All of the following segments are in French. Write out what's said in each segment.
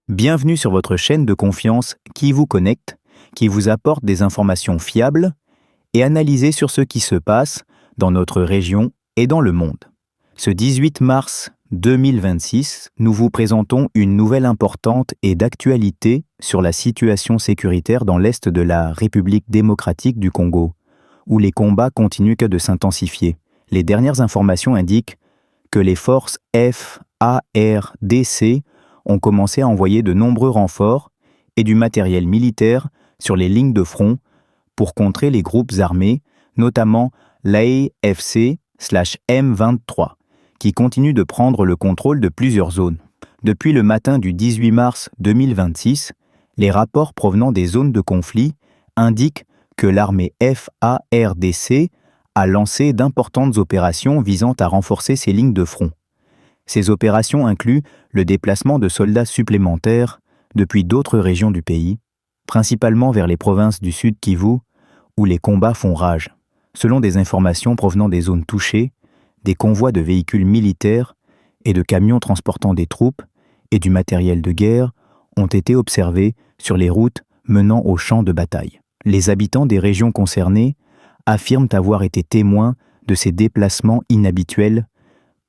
Bienvenue sur votre chaîne de confiance qui vous connecte, qui vous apporte des informations fiables et analysées sur ce qui se passe dans notre région et dans le monde. Ce 18 mars 2026, nous vous présentons une nouvelle importante et d'actualité sur la situation sécuritaire dans l'est de la République démocratique du Congo, où les combats continuent que de s'intensifier. Les dernières informations indiquent que les forces FARDC ont commencé à envoyer de nombreux renforts et du matériel militaire sur les lignes de front pour contrer les groupes armés, notamment l'AFC/M23, qui continuent de prendre le contrôle de plusieurs zones. Depuis le matin du 18 mars 2026, les rapports provenant des zones de conflit indiquent que l'armée FARDC a lancé d'importantes opérations visant à renforcer ses lignes de front. Ces opérations incluent le déplacement de soldats supplémentaires depuis d'autres régions du pays, principalement vers les provinces du Sud Kivu, où les combats font rage. Selon des informations provenant des zones touchées, des convois de véhicules militaires et de camions transportant des troupes et du matériel de guerre ont été observés sur les routes menant aux champs de bataille. Les habitants des régions concernées affirment avoir été témoins de ces déplacements inhabituels,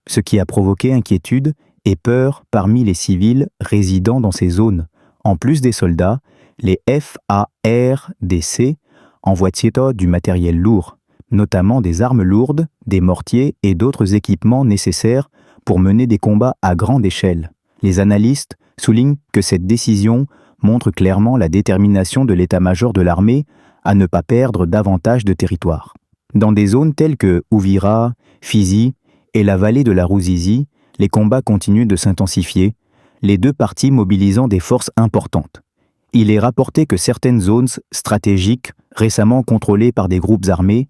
ce qui a provoqué inquiétude et peur parmi les civils résidant dans ces zones. En plus des soldats, les FARDC envoient du matériel lourd, notamment des armes lourdes, des mortiers et d'autres équipements nécessaires pour mener des combats à grande échelle. Les analystes soulignent que cette décision montre clairement la détermination de l'état-major de l'armée à ne pas perdre davantage de territoire. Dans des zones telles que Uvira, Fizi et la vallée de la Ruzizi, les combats continuent de s'intensifier, les deux parties mobilisant des forces importantes. Il est rapporté que certaines zones stratégiques récemment contrôlées par des groupes armés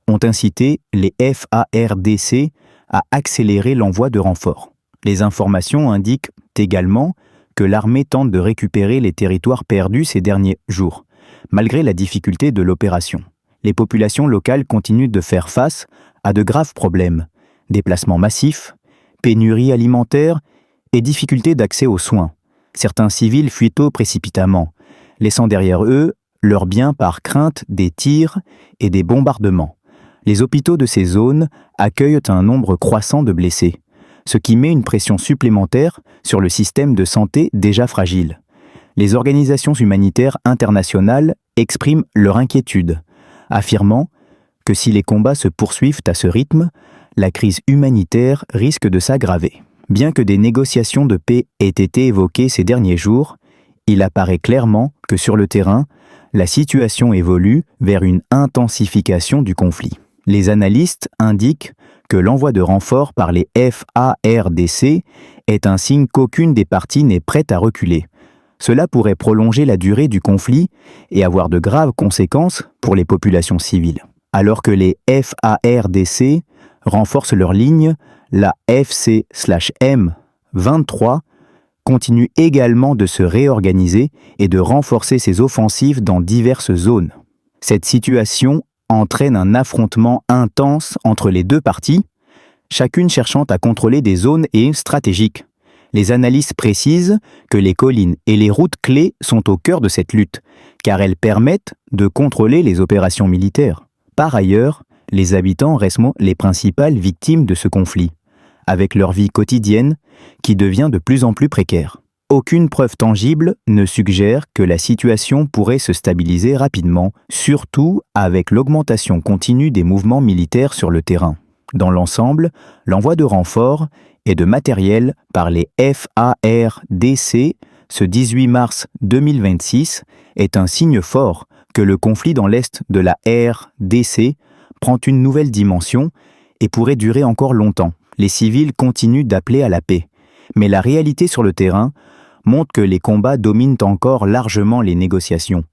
ont incité les FARDC à accélérer l'envoi de renforts. Les informations indiquent également que l'armée tente de récupérer les territoires perdus ces derniers jours, malgré la difficulté de l'opération. Les populations locales continuent de faire face à de graves problèmes, déplacements massifs, pénurie alimentaire et difficultés d'accès aux soins. Certains civils fuient précipitamment, laissant derrière eux leurs biens par crainte des tirs et des bombardements. Les hôpitaux de ces zones accueillent un nombre croissant de blessés, ce qui met une pression supplémentaire sur le système de santé déjà fragile. Les organisations humanitaires internationales expriment leur inquiétude, affirmant que si les combats se poursuivent à ce rythme, la crise humanitaire risque de s'aggraver. Bien que des négociations de paix aient été évoquées ces derniers jours, il apparaît clairement que sur le terrain, la situation évolue vers une intensification du conflit. Les analystes indiquent que l'envoi de renforts par les FARDC est un signe qu'aucune des parties n'est prête à reculer. Cela pourrait prolonger la durée du conflit et avoir de graves conséquences pour les populations civiles. Alors que les FARDC renforcent leurs lignes, la FC/M23 continue également de se réorganiser et de renforcer ses offensives dans diverses zones. Cette situation entraîne un affrontement intense entre les deux parties, chacune cherchant à contrôler des zones stratégiques. Les analystes précisent que les collines et les routes clés sont au cœur de cette lutte, car elles permettent de contrôler les opérations militaires. Par ailleurs, les habitants restent les principales victimes de ce conflit, avec leur vie quotidienne qui devient de plus en plus précaire. Aucune preuve tangible ne suggère que la situation pourrait se stabiliser rapidement, surtout avec l'augmentation continue des mouvements militaires sur le terrain. Dans l'ensemble, l'envoi de renforts et de matériel par les FARDC ce 18 mars 2026 est un signe fort que le conflit dans l'est de la RDC prend une nouvelle dimension et pourrait durer encore longtemps. Les civils continuent d'appeler à la paix, mais la réalité sur le terrain montre que les combats dominent encore largement les négociations.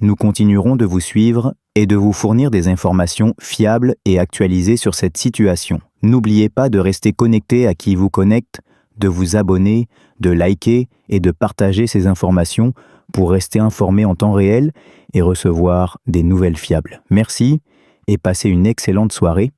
Nous continuerons de vous suivre et de vous fournir des informations fiables et actualisées sur cette situation. N'oubliez pas de rester connecté à qui vous connecte, de vous abonner, de liker et de partager ces informations pour rester informé en temps réel et recevoir des nouvelles fiables. Merci et passez une excellente soirée.